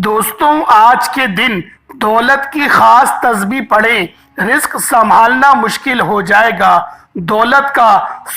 دوستوں، آج کے دن دولت کی خاص تسبیح پڑھیں، رزق سنبھالنا مشکل ہو جائے گا۔ دولت کا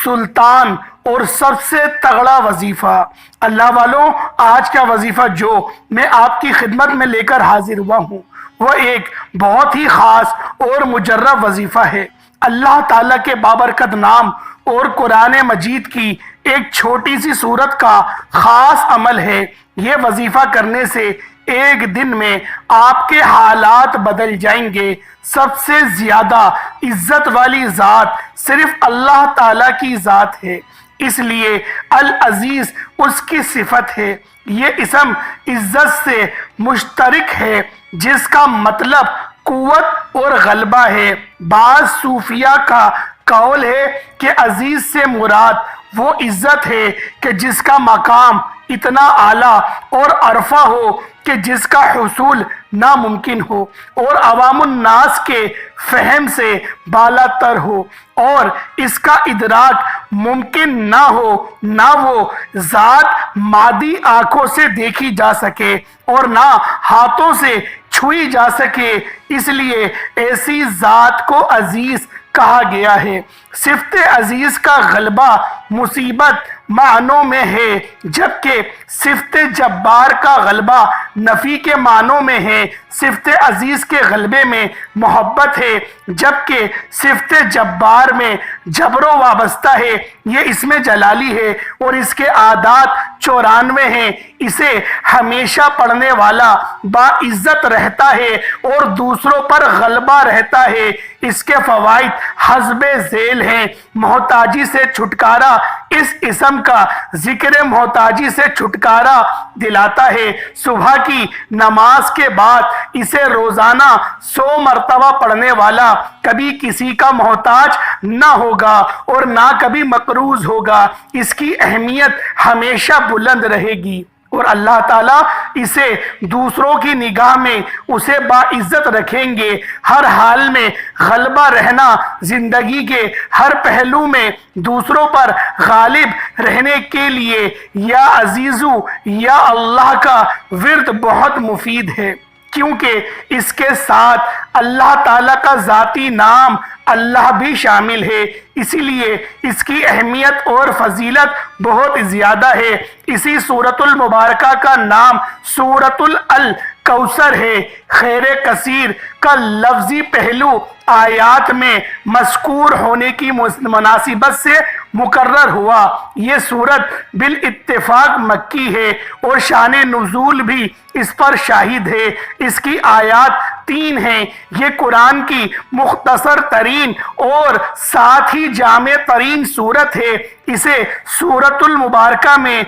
سلطان اور سب سے تگڑا وظیفہ۔ اللہ والوں، آج کا وظیفہ جو میں آپ کی خدمت میں لے کر حاضر ہوا ہوں وہ ایک بہت ہی خاص اور مجرب وظیفہ ہے۔ اللہ تعالیٰ کے بابرکت نام اور قرآن مجید کی ایک چھوٹی سی سورت کا خاص عمل ہے۔ یہ وظیفہ کرنے سے ایک دن میں آپ کے حالات بدل جائیں گے۔ سب سے زیادہ عزت والی ذات صرف اللہ تعالیٰ کی ذات ہے، اس لیے العزیز اس کی صفت ہے۔ یہ اسم عزت سے مشترک ہے جس کا مطلب قوت اور غلبہ ہے۔ بعض صوفیہ کا قول ہے کہ عزیز سے مراد وہ عزت ہے کہ جس کا مقام اتنا اعلیٰ اور عرفہ ہو کہ جس کا حصول ناممکن ہو اور عوام الناس کے فہم سے بالا تر ہو، اور اس کا ادراک ممکن نہ ہو۔ نہ وہ ذات مادی آنکھوں سے دیکھی جا سکے اور نہ ہاتھوں سے چھوئی جا سکے، اس لیے ایسی ذات کو عزیز کہا گیا ہے۔ صفت عزیز کا غلبہ مثبت معنوں میں ہے، جبکہ صفت جبار کا غلبہ نفی کے معنوں میں ہے۔ صفت عزیز کے غلبے میں محبت ہے، جبکہ صفت جبار میں جبر و وابستہ ہے۔ یہ اسم جلالی ہے اور اس کے اعداد 94 ہیں۔ اسے ہمیشہ پڑھنے والا باعزت رہتا ہے اور دوسروں پر غلبہ رہتا ہے۔ اس کے فوائد حسب ذیل ہیں۔ محتاجی سے چھٹکارا۔ اس اسم کا ذکر محتاجی سے چھٹکارا دلاتا ہے۔ صبح کی نماز کے بعد اسے روزانہ 100 مرتبہ پڑھنے والا کبھی کسی کا محتاج نہ ہوگا اور نہ کبھی مقروض ہوگا۔ اس کی اہمیت ہمیشہ بلند رہے گی اور اللہ تعالیٰ اسے دوسروں کی نگاہ میں اسے باعزت رکھیں گے۔ ہر حال میں غلبہ رہنا، زندگی کے ہر پہلو میں دوسروں پر غالب رہنے کے لیے یا عزیزو یا اللہ کا ورد بہت مفید ہے، کیونکہ اس کے ساتھ اللہ تعالیٰ کا ذاتی نام اللہ بھی شامل ہے، اسی لیے اس کی اہمیت اور فضیلت بہت زیادہ ہے۔ اسی سورۃ المبارکہ کا نام سورۃ الکوثر ہے۔ خیر کثیر کا لفظی پہلو آیات میں مذکور ہونے کی مناسبت سے مقرر ہوا۔ یہ سورت بالاتفاق مکی ہے اور شان نزول بھی اس پر شاہد ہے۔ اس کی آیات 3 ہیں۔ یہ قرآن کی مختصر ترین اور ساتھ ہی جامع ترین سورت ہے۔ اسے سورۃ المبارکہ میں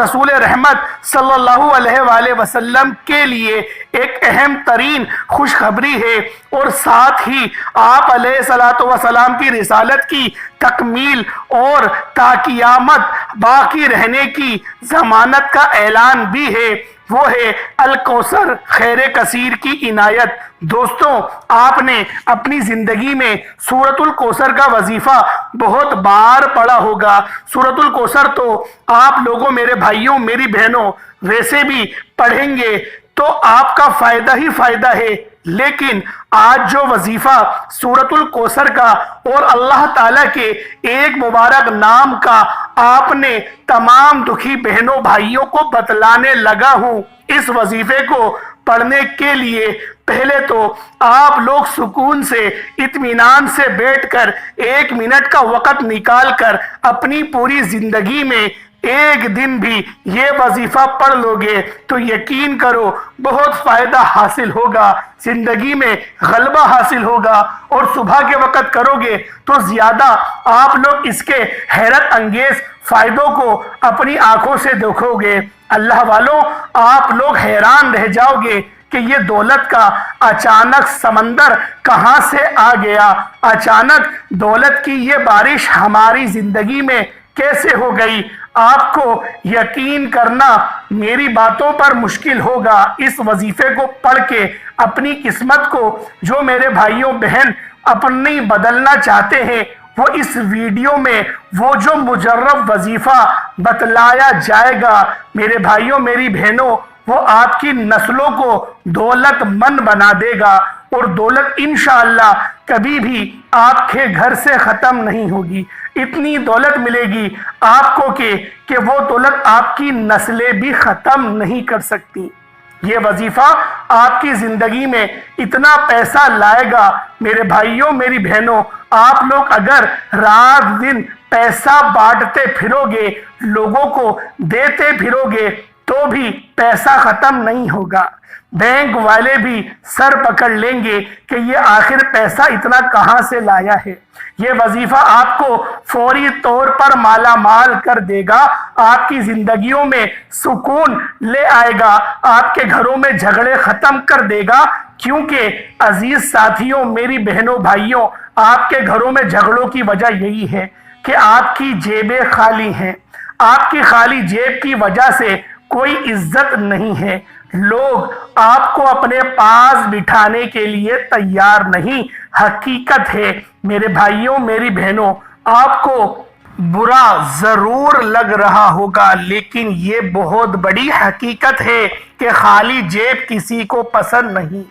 رسول رحمت صلی اللہ علیہ وآلہ وسلم کے لیے ایک اہم ترین خوشخبری ہے اور ساتھ ہی آپ علیہ الصلوۃ والسلام کی رسالت کی تکمیل اور تا قیامت باقی رہنے کی ضمانت کا اعلان بھی ہے۔ وہ ہے الکوثر، خیر کثیر کی عنایت۔ دوستوں، آپ نے اپنی زندگی میں سورۃ الکوثر کا وظیفہ بہت بار پڑھا ہوگا۔ سورۃ الکوثر تو آپ لوگوں، میرے بھائیوں میری بہنوں، ویسے بھی پڑھیں گے تو آپ کا فائدہ ہی فائدہ ہے، لیکن آج جو وظیفہ سورۃ الکوثر کا اور اللہ تعالیٰ کے ایک مبارک نام کا آپ نے تمام دکھی بہنوں بھائیوں کو بتلانے لگا ہوں، اس وظیفے کو پڑھنے کے لیے پہلے تو آپ لوگ سکون سے اطمینان سے بیٹھ کر 1 منٹ کا وقت نکال کر اپنی پوری زندگی میں ایک دن بھی یہ وظیفہ پڑھ لو گے تو یقین کرو بہت فائدہ حاصل ہوگا، زندگی میں غلبہ حاصل ہوگا، اور صبح کے وقت کرو گے تو زیادہ آپ لوگ اس کے حیرت انگیز فائدوں کو اپنی آنکھوں سے دیکھو گے۔ اللہ والوں، آپ لوگ حیران رہ جاؤ گے کہ یہ دولت کا اچانک سمندر کہاں سے آ گیا، اچانک دولت کی یہ بارش ہماری زندگی میں کیسے ہو گئی۔ آپ کو یقین کرنا میری باتوں پر مشکل ہوگا۔ اس وظیفے کو پڑھ کے اپنی قسمت کو جو میرے بھائیوں بہن اپنی بدلنا چاہتے ہیں، وہ اس ویڈیو میں وہ جو مجرب وظیفہ بتلایا جائے گا، میرے بھائیوں میری بہنوں، وہ آپ کی نسلوں کو دولت مند بنا دے گا، اور دولت انشاءاللہ کبھی بھی آپ کے گھر سے ختم نہیں ہوگی۔ اتنی دولت ملے گی آپ کو کہ وہ دولت آپ کی نسلیں بھی ختم نہیں کر سکتی۔ یہ وظیفہ آپ کی زندگی میں اتنا پیسہ لائے گا میرے بھائیوں، میری بہنوں، آپ لوگ اگر رات دن پیسہ بانٹتے پھرو گے، لوگوں کو دیتے پھرو گے، تو بھی پیسہ ختم نہیں ہوگا۔ بینک والے بھی سر پکڑ لیں گے کہ یہ آخر پیسہ اتنا کہاں سے لایا ہے۔ یہ وظیفہ آپ کو فوری طور پر مالا مال کر دے گا، آپ کی زندگیوں میں سکون لے آئے گا، آپ کے گھروں میں جھگڑے ختم کر دے گا، کیونکہ عزیز ساتھیوں، میری بہنوں، بھائیوں، آپ کے گھروں میں جھگڑوں کی وجہ یہی ہے کہ آپ کی جیبیں خالی ہیں۔ آپ کی خالی جیب کی وجہ سے کوئی عزت نہیں ہے، لوگ آپ کو اپنے پاس بٹھانے کے لیے تیار نہیں۔ حقیقت ہے میرے بھائیوں، میری بہنوں، آپ کو برا ضرور لگ رہا ہوگا، لیکن یہ بہت بڑی حقیقت ہے کہ خالی جیب کسی کو پسند نہیں۔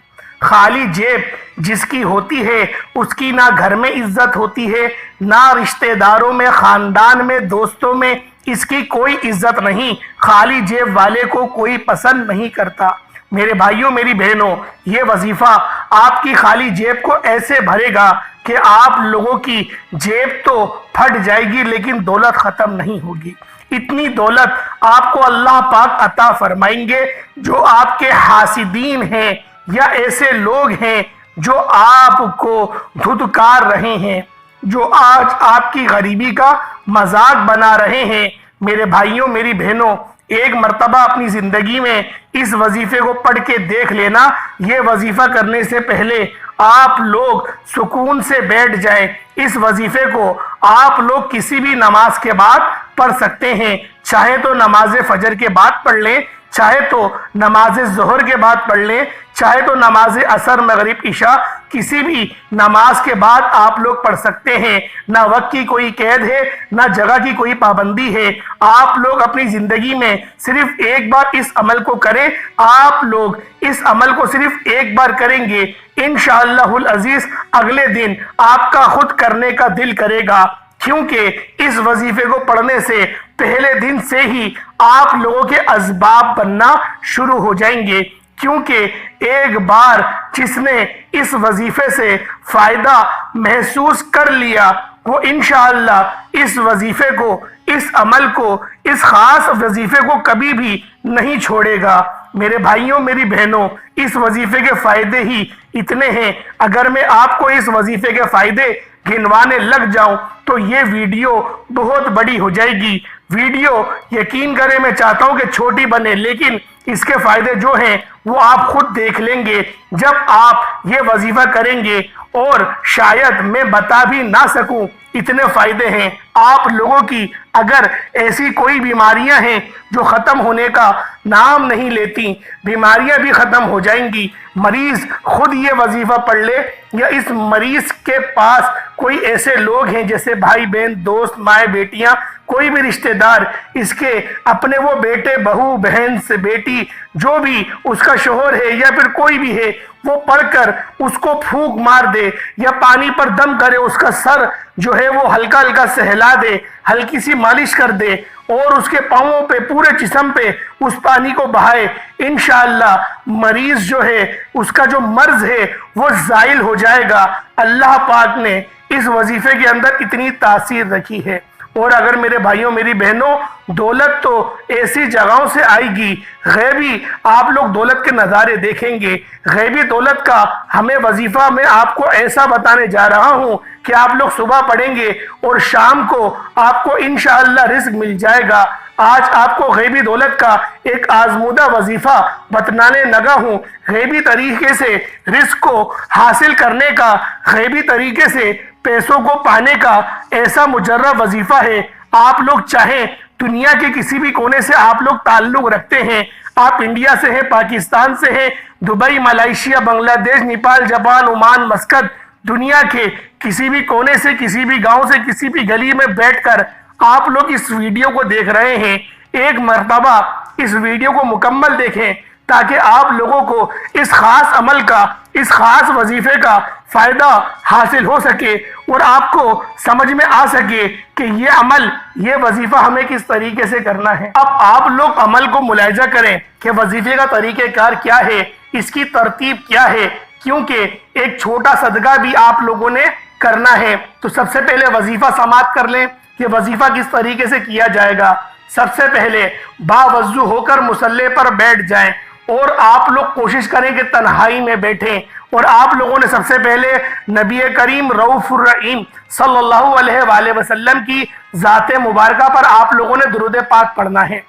خالی جیب جس کی ہوتی ہے اس کی نہ گھر میں عزت ہوتی ہے، نہ رشتہ داروں میں، خاندان میں، دوستوں میں اس کی کوئی عزت نہیں۔ خالی جیب والے کو کوئی پسند نہیں کرتا۔ میرے بھائیوں، میری بہنوں، یہ وظیفہ آپ کی خالی جیب کو ایسے بھرے گا کہ آپ لوگوں کی جیب تو پھٹ جائے گی لیکن دولت ختم نہیں ہوگی۔ اتنی دولت آپ کو اللہ پاک عطا فرمائیں گے جو آپ کے حاسدین ہیں یا ایسے لوگ ہیں جو آپ کو دھتکار رہے ہیں، جو آج آپ کی غریبی کا مذاق بنا رہے ہیں۔ میرے بھائیوں، میری بہنوں، ایک مرتبہ اپنی زندگی میں اس وظیفے کو پڑھ کے دیکھ لینا۔ یہ وظیفہ کرنے سے پہلے آپ لوگ سکون سے بیٹھ جائیں۔ اس وظیفے کو آپ لوگ کسی بھی نماز کے بعد پڑھ سکتے ہیں، چاہے تو نماز فجر کے بعد پڑھ لیں، چاہے تو نماز ظہر کے بعد پڑھ لیں، چاہے تو نماز عصر، مغرب، عشاء، کسی بھی نماز کے بعد آپ لوگ پڑھ سکتے ہیں۔ نہ وقت کی کوئی قید ہے، نہ جگہ کی کوئی پابندی ہے۔ آپ لوگ اپنی زندگی میں صرف ایک بار اس عمل کو کریں۔ آپ لوگ اس عمل کو صرف ایک بار کریں گے، انشاءاللہ العزیز اگلے دن آپ کا خود کرنے کا دل کرے گا، کیونکہ اس وظیفے کو پڑھنے سے پہلے دن سے ہی آپ لوگوں کے اسباب بننا شروع ہو جائیں گے، کیونکہ ایک بار جس نے اس وظیفے سے فائدہ محسوس کر لیا وہ انشاءاللہ اس وظیفے کو، اس عمل کو، اس خاص وظیفے کو کبھی بھی نہیں چھوڑے گا۔ میرے بھائیوں، میری بہنوں، اس وظیفے کے فائدے ہی اتنے ہیں۔ اگر میں آپ کو اس وظیفے کے فائدے گنوانے لگ جاؤں تو یہ ویڈیو بہت بڑی ہو جائے گی۔ ویڈیو یقین کریں میں چاہتا ہوں کہ چھوٹی بنے، لیکن اس کے فائدے جو ہیں وہ آپ خود دیکھ لیں گے جب آپ یہ وظیفہ کریں گے، اور شاید میں بتا بھی نہ سکوں اتنے فائدے ہیں۔ آپ لوگوں کی اگر ایسی کوئی بیماریاں ہیں جو ختم ہونے کا نام نہیں لیتی، بیماریاں بھی ختم ہو جائیں گی۔ مریض خود یہ وظیفہ پڑھ لے یا اس مریض کے پاس کوئی ایسے لوگ ہیں جیسے بھائی بہن، دوست، مائیں، بیٹیاں، کوئی بھی رشتہ دار، اس کے اپنے وہ بیٹے، بہو، بہن سے بیٹی، جو بھی اس کا شوہر ہے یا پھر کوئی بھی ہے، وہ پڑھ کر اس کو پھونک مار دے یا پانی پر دم کرے، اس کا سر جو ہے وہ ہلکا ہلکا سہلا دے، ہلکی سی مالش کر دے اور اس کے پاؤں پہ، پورے جسم پہ اس پانی کو بہائے، انشاءاللہ مریض جو ہے، اس کا جو مرض ہے وہ زائل ہو جائے گا۔ اللہ پاک نے اس وظیفے کے اندر اتنی تاثیر رکھی ہے۔ اور اگر میرے بھائیوں، میری بہنوں، دولت تو ایسی جگہوں سے آئے گی، غیبی آپ لوگ دولت کے نظارے دیکھیں گے۔ غیبی دولت کا ہمیں وظیفہ میں آپ کو ایسا بتانے جا رہا ہوں کہ آپ لوگ صبح پڑھیں گے اور شام کو آپ کو انشاءاللہ رزق مل جائے گا۔ آج آپ کو غیبی دولت کا ایک آزمودہ وظیفہ بتلانے لگا ہوں۔ غیبی طریقے سے رزق کو حاصل کرنے کا، غیبی طریقے سے پیسوں کو پانے کا ایسا مجرب وظیفہ ہے۔ آپ لوگ چاہیں دنیا کے کسی بھی کونے سے آپ لوگ تعلق رکھتے ہیں، آپ انڈیا سے ہیں، پاکستان سے ہیں، دبئی، ملائیشیا، بنگلہ دیش، نیپال، جاپان، عمان، مسقط، دنیا کے کسی بھی کونے سے، کسی بھی گاؤں سے، کسی بھی گلی میں بیٹھ کر آپ لوگ اس ویڈیو کو دیکھ رہے ہیں۔ ایک مرتبہ اس ویڈیو کو مکمل دیکھیں تاکہ آپ لوگوں کو اس خاص عمل کا، اس خاص وظیفے کا فائدہ حاصل ہو سکے اور آپ کو سمجھ میں آ سکے کہ یہ عمل، یہ وظیفہ ہمیں کس طریقے سے کرنا ہے۔ اب آپ لوگ عمل کو ملاحظہ کریں کہ وظیفے کا طریقہ کار کیا ہے، اس کی ترتیب کیا ہے، کیونکہ ایک چھوٹا صدقہ بھی آپ لوگوں نے کرنا ہے۔ تو سب سے پہلے وظیفہ سماعت کر لیں کہ وظیفہ کس طریقے سے کیا جائے گا۔ سب سے پہلے باوضو ہو کر مصلی پر بیٹھ جائیں اور آپ لوگ کوشش کریں کہ تنہائی میں بیٹھیں، اور آپ لوگوں نے سب سے پہلے نبی کریم رؤوف الرحیم صلی اللہ علیہ وآلہ وسلم کی ذات مبارکہ پر آپ لوگوں نے درود پاک پڑھنا ہے۔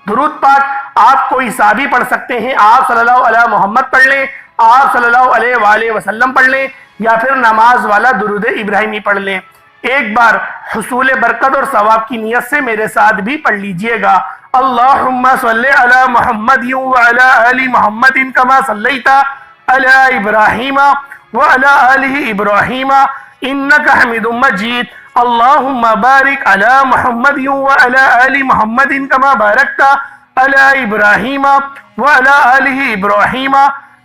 درود پاک آپ کوئی سا بھی پڑھ سکتے ہیں، آپ صلی اللہ علیہ محمد پڑھ لیں، آپ صلی اللہ علیہ وآلہ وسلم پڑھ لیں، یا پھر نماز والا درود ابراہیمی پڑھ لیں۔ ایک بار حصول برکت اور ثواب کی نیت سے میرے ساتھ بھی پڑھ لیجئے گا۔ اللہم صلی علی محمد وعلی آل محمد کما صلیت علی ابراہیم وعلی آل ابراہیم انکا حمید مجید۔ اللہم بارک علی محمد وعلی آل محمد کما بارکت علی ابراہیم وعلی آل ابراہیم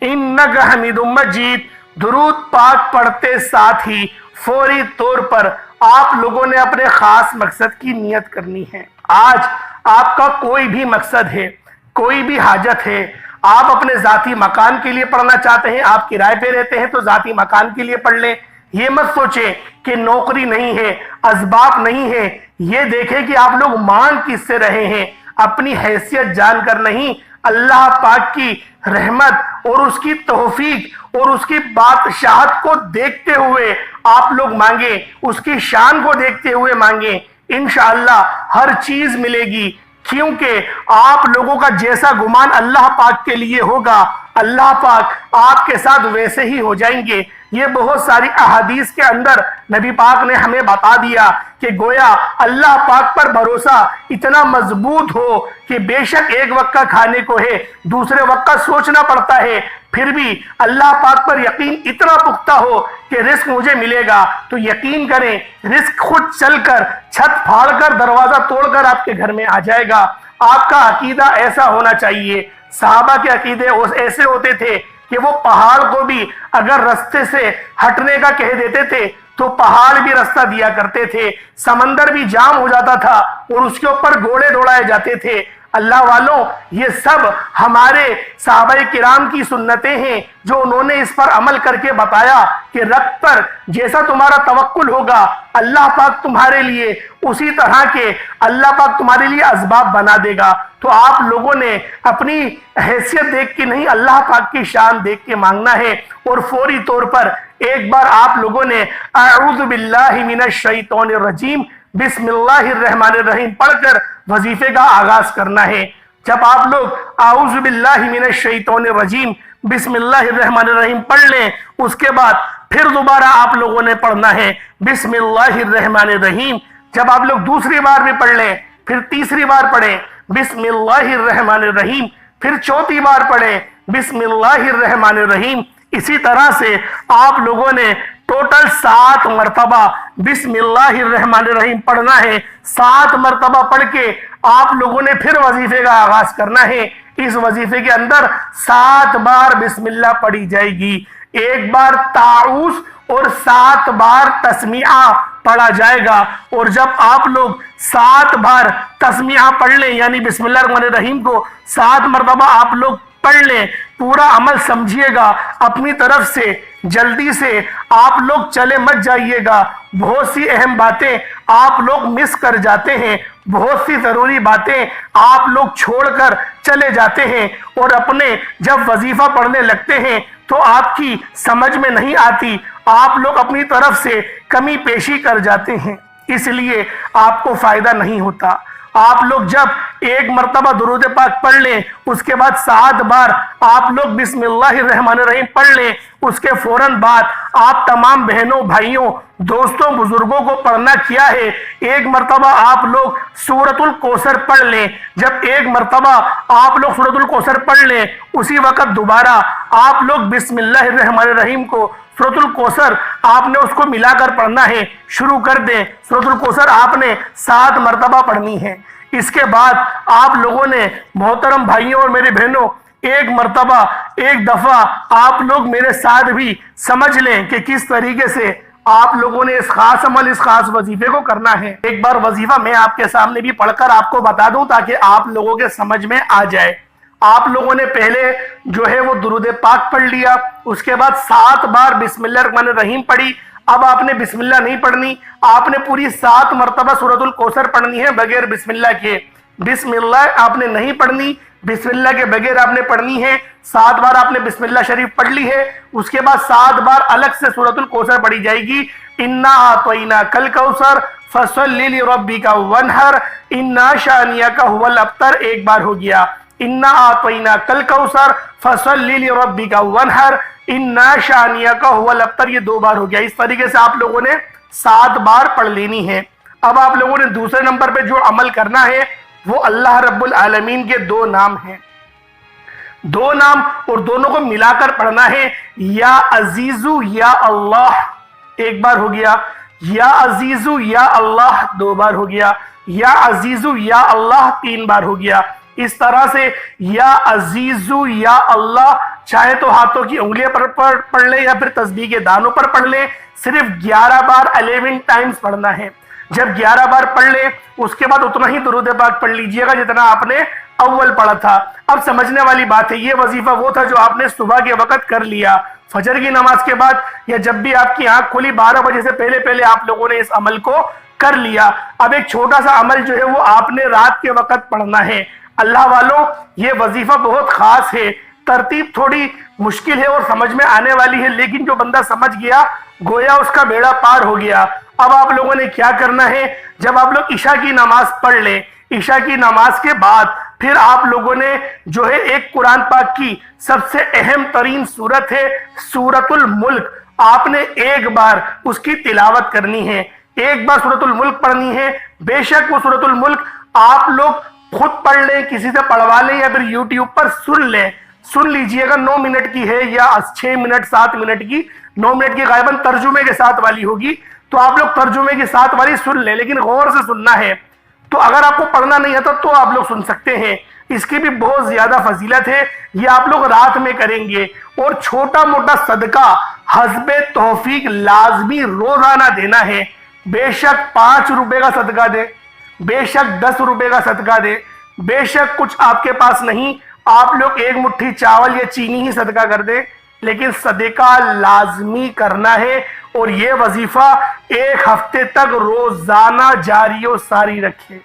انکا حمید مجید۔ درود پاک پڑھتے ساتھ ہی فوری طور پر آپ لوگوں نے اپنے خاص مقصد کی نیت کرنی ہے۔ آج آپ کا کوئی بھی مقصد ہے، کوئی بھی حاجت ہے، آپ اپنے ذاتی مکان کے لیے پڑھنا چاہتے ہیں، آپ کرائے پہ رہتے ہیں تو ذاتی مکان کے لیے پڑھ لیں۔ یہ مت سوچیں کہ نوکری نہیں ہے، اسباب نہیں ہے، یہ دیکھیں کہ آپ لوگ مانگ کس سے رہے ہیں۔ اپنی حیثیت جان کر نہیں، اللہ پاک کی رحمت اور اس کی توفیق اور اس کی بادشاہت کو دیکھتے ہوئے آپ لوگ مانگیں، اس کی شان کو دیکھتے ہوئے مانگیں، انشاءاللہ ہر چیز ملے گی، کیونکہ آپ لوگوں کا جیسا گمان اللہ پاک کے لیے ہوگا، اللہ پاک آپ کے ساتھ ویسے ہی ہو جائیں گے۔ یہ بہت ساری احادیث کے اندر نبی پاک نے ہمیں بتا دیا کہ گویا اللہ پاک پر بھروسہ اتنا مضبوط ہو کہ بے شک ایک وقت کا کھانے کو ہے، دوسرے وقت کا سوچنا پڑتا ہے، پھر بھی اللہ پاک پر یقین اتنا پختہ ہو کہ رزق مجھے ملے گا، تو یقین کریں رزق خود چل کر، چھت پھاڑ کر، دروازہ توڑ کر آپ کے گھر میں آ جائے گا۔ آپ کا عقیدہ ایسا ہونا چاہیے۔ صحابہ کے عقیدے ایسے ہوتے تھے کہ وہ پہاڑ کو بھی اگر رستے سے ہٹنے کا کہہ دیتے تھے تو پہاڑ بھی رستہ دیا کرتے تھے، سمندر بھی جام ہو جاتا تھا اور اس کے اوپر گھوڑے دوڑائے جاتے تھے۔ اللہ والوں، یہ سب ہمارے صحابہ کرام کی سنتیں ہیں جو انہوں نے اس پر عمل کر کے بتایا کہ رب پر جیسا تمہارا توکل ہوگا، اللہ پاک تمہارے لیے اسی طرح کے اللہ پاک تمہارے لیے اسباب بنا دے گا۔ تو آپ لوگوں نے اپنی حیثیت دیکھ کے نہیں، اللہ پاک کی شان دیکھ کے مانگنا ہے، اور فوری طور پر ایک بار آپ لوگوں نے اعوذ باللہ من الشیطان الرجیم بسم اللہ الرحمن الرحیم پڑھ کر وظیفے کا آغاز کرنا ہے۔ جب آپ لوگ اعوذ باللہ من الشیطان الرجیم بسم اللہ الرحمن الرحیم پڑھ لیں، اس کے بعد پھر دوبارہ آپ لوگوں نے پڑھنا ہے بسم اللہ الرحمن الرحیم۔ جب آپ لوگ دوسری بار بھی پڑھ لیں، پھر تیسری بار پڑھیں بسم اللہ الرحمن الرحیم، پھر چوتھی بار پڑھیں بسم اللہ الرحمن الرحیم۔ اسی طرح سے آپ لوگوں نے ٹوٹل 7 مرتبہ بسم اللہ الرحمن الرحیم پڑھنا ہے۔ 7 مرتبہ پڑھ کے آپ لوگوں نے پھر وظیفے کا آغاز کرنا ہے۔ اس وظیفے کے اندر 7 بار بسم اللہ پڑھی جائے گی، 1 بار تعوذ اور 7 بار تسمیہ پڑھا جائے گا۔ اور جب آپ لوگ 7 بار تسمیہ پڑھ لیں، یعنی بسم اللہ الرحمن الرحیم کو 7 مرتبہ آپ لوگ پڑھ لیں، پورا عمل سمجھیے گا، اپنی طرف سے جلدی سے آپ لوگ چلے مت جائیے گا۔ بہت سی اہم باتیں آپ لوگ مس کر جاتے ہیں، بہت سی ضروری باتیں آپ لوگ چھوڑ کر چلے جاتے ہیں، اور اپنے جب وظیفہ پڑھنے لگتے ہیں تو آپ کی سمجھ میں نہیں آتی، آپ لوگ اپنی طرف سے کمی پیشی کر جاتے ہیں، اس لیے آپ کو فائدہ نہیں ہوتا۔ آپ لوگ جب 1 مرتبہ درود پاک پڑھ لیں، اس کے بعد 7 بار آپ لوگ بسم اللہ الرحمن الرحیم پڑھ لیں، اس کے فوراً بعد آپ تمام بہنوں، بھائیوں، دوستوں، بزرگوں کو پڑھنا کیا ہے، 1 مرتبہ آپ لوگ سورۃ الکوثر پڑھ لیں۔ جب 1 مرتبہ آپ لوگ سورۃ الکوثر پڑھ لیں، اسی وقت دوبارہ آپ لوگ بسم اللہ الرحمن الرحیم کو سورۃ الکوثر آپ نے اس کو ملا کر پڑھنا ہے، شروع کر دیں۔ سورۃ الکوثر آپ نے 7 مرتبہ پڑھنی ہے۔ اس کے بعد آپ لوگوں نے محترم بھائیوں اور میرے بہنوں ایک مرتبہ ایک دفعہ آپ لوگ میرے ساتھ بھی سمجھ لیں کہ کس طریقے سے آپ لوگوں نے اس خاص عمل اس خاص وظیفے کو کرنا ہے۔ ایک بار وظیفہ میں آپ کے سامنے بھی پڑھ کر آپ کو بتا دوں تاکہ آپ لوگوں کے سمجھ میں آ جائے۔ آپ لوگوں نے پہلے جو ہے وہ درود پاک پڑھ لیا، اس کے بعد 7 بار بسم اللہ الرحمن الرحیم پڑھی۔ اب آپ نے بسم اللہ نہیں پڑھنی، آپ نے پوری 7 مرتبہ سورۃ الکوثر پڑھنی ہے بغیر بسم اللہ کے۔ بسم اللہ آپ نے نہیں پڑھنی، بسم اللہ کے بغیر آپ نے پڑھنی ہے۔ 7 بار آپ نے بسم اللہ شریف پڑھ لی ہے، اس کے بعد 7 بار الگ سے سورۃ الکوثر پڑھی جائے گی۔ انا اعطیناک الکوثر فصلی لربک وانحر انا شانئک ھو الابتر ایک بار ہو گیا۔ انا اعطیناک الکوثر فصلی لربک وانحر انا شانئک ھو الابتر یہ 2 بار ہو گیا۔ اس طریقے سے آپ لوگوں نے 7 بار پڑھ لینی ہے۔ اب آپ لوگوں نے دوسرے نمبر پہ جو عمل کرنا ہے وہ اللہ رب العالمین کے 2 نام ہیں، 2 نام اور دونوں کو ملا کر پڑھنا ہے۔ یا عزیزو یا اللہ ایک بار ہو گیا، یا عزیزو یا اللہ 2 بار ہو گیا، یا عزیزو یا اللہ 3 بار ہو گیا۔ اس طرح سے یا عزیزو یا اللہ چاہے تو ہاتھوں کی انگلیاں پر پڑھ لیں یا پھر تسبیح کے دانوں پر پڑھ لیں، صرف 11 بار 11 ٹائمز پڑھنا ہے۔ جب 11 بار پڑھ لیں اس کے بعد اتنا ہی درود پاک پڑھ لیجئے گا جتنا آپ نے اول پڑھا تھا۔ اب سمجھنے والی بات ہے، یہ وظیفہ وہ تھا جو آپ نے صبح کے وقت کر لیا، فجر کی نماز کے بعد یا جب بھی آپ کی آنکھ کھلی 12 بجے سے پہلے آپ لوگوں نے اس عمل کو کر لیا۔ اب ایک چھوٹا سا عمل جو ہے وہ آپ نے رات کے وقت پڑھنا ہے۔ اللہ والوں یہ وظیفہ بہت خاص ہے، ترتیب تھوڑی مشکل ہے اور سمجھ میں آنے والی ہے، لیکن جو بندہ سمجھ گیا گویا اس کا بیڑا پار ہو گیا۔ اب آپ لوگوں نے کیا کرنا ہے، جب آپ لوگ عشاء کی نماز پڑھ لیں، عشاء کی نماز کے بعد پھر آپ لوگوں نے جو ہے ایک قرآن پاک کی سب سے اہم ترین سورت ہے سورۃ الملک، آپ نے ایک بار اس کی تلاوت کرنی ہے، ایک بار سورۃ الملک پڑھنی ہے۔ بے شک وہ سورۃ الملک آپ لوگ خود پڑھ لیں، کسی سے پڑھوا لیں یا پھر یوٹیوب پر سن لیجئے گا۔ 9 منٹ کی ہے یا 6 منٹ 7 منٹ کی، 9 منٹ کی غالباً ترجمے کے ساتھ والی ہوگی، تو آپ لوگ ترجمے کے ساتھ والی سن لیں، لیکن غور سے سننا ہے۔ تو اگر آپ کو پڑھنا نہیں آتا تو آپ لوگ سن سکتے ہیں، اس کی بھی بہت زیادہ فضیلت ہے۔ یہ آپ لوگ رات میں کریں گے اور چھوٹا موٹا صدقہ حسب توفیق لازمی روزانہ دینا ہے۔ بے شک 5 روپے کا صدقہ دے، بے شک 10 روپے کا صدقہ دے، بے شک کچھ آپ کے پاس نہیں، آپ لوگ 1 مٹھی چاول یا چینی ہی صدقہ کر دیں، لیکن صدقہ لازمی کرنا ہے۔ اور یہ وظیفہ 1 ہفتے تک روزانہ جاری و ساری رکھے،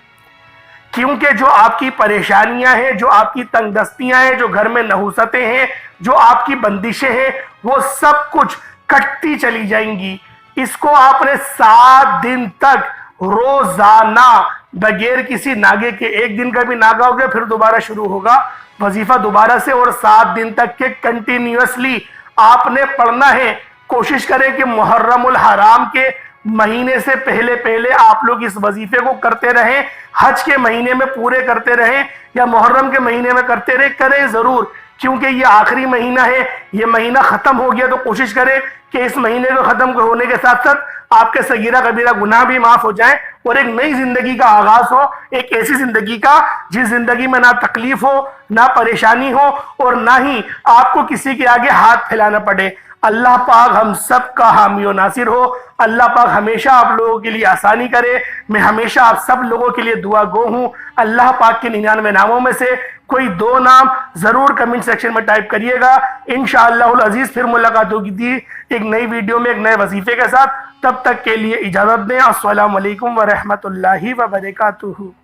کیونکہ جو آپ کی پریشانیاں ہیں، جو آپ کی تنگ دستیاں ہیں، جو گھر میں نحوستیں ہیں، جو آپ کی بندشیں ہیں، وہ سب کچھ کٹتی چلی جائیں گی۔ اس کو آپ نے 7 دن تک روزانہ بغیر کسی ناگے کے، 1 دن کا بھی ناگا ہو گیا پھر دوبارہ شروع ہوگا وظیفہ دوبارہ سے، اور 7 دن تک کے کنٹینیوسلی آپ نے پڑھنا ہے۔ کوشش کریں کہ محرم الحرام کے مہینے سے پہلے آپ لوگ اس وظیفے کو کرتے رہیں، حج کے مہینے میں پورے کرتے رہیں یا محرم کے مہینے میں کرتے رہیں، کریں ضرور، کیونکہ یہ آخری مہینہ ہے، یہ مہینہ ختم ہو گیا تو کوشش کریں کہ اس مہینے کو ختم ہونے کے ساتھ ساتھ آپ کے صغیرہ کبیرہ گناہ بھی معاف ہو جائیں اور ایک نئی زندگی کا آغاز ہو، ایک ایسی زندگی کا جس زندگی میں نہ تکلیف ہو، نہ پریشانی ہو اور نہ ہی آپ کو کسی کے آگے ہاتھ پھیلانا پڑے۔ اللہ پاک ہم سب کا حامی و ناصر ہو، اللہ پاک ہمیشہ آپ لوگوں کے لیے آسانی کرے۔ میں ہمیشہ آپ سب لوگوں کے لیے دعا گو ہوں۔ اللہ پاک کے 99 ناموں میں سے کوئی 2 نام ضرور کمنٹ سیکشن میں ٹائپ کریے گا۔ انشاءاللہ العزیز پھر ملاقات ہوگی ایک نئی ویڈیو میں ایک نئے وظیفے کے ساتھ۔ تب تک کے لیے اجازت دیں۔ السلام علیکم ورحمۃ اللہ وبرکاتہ۔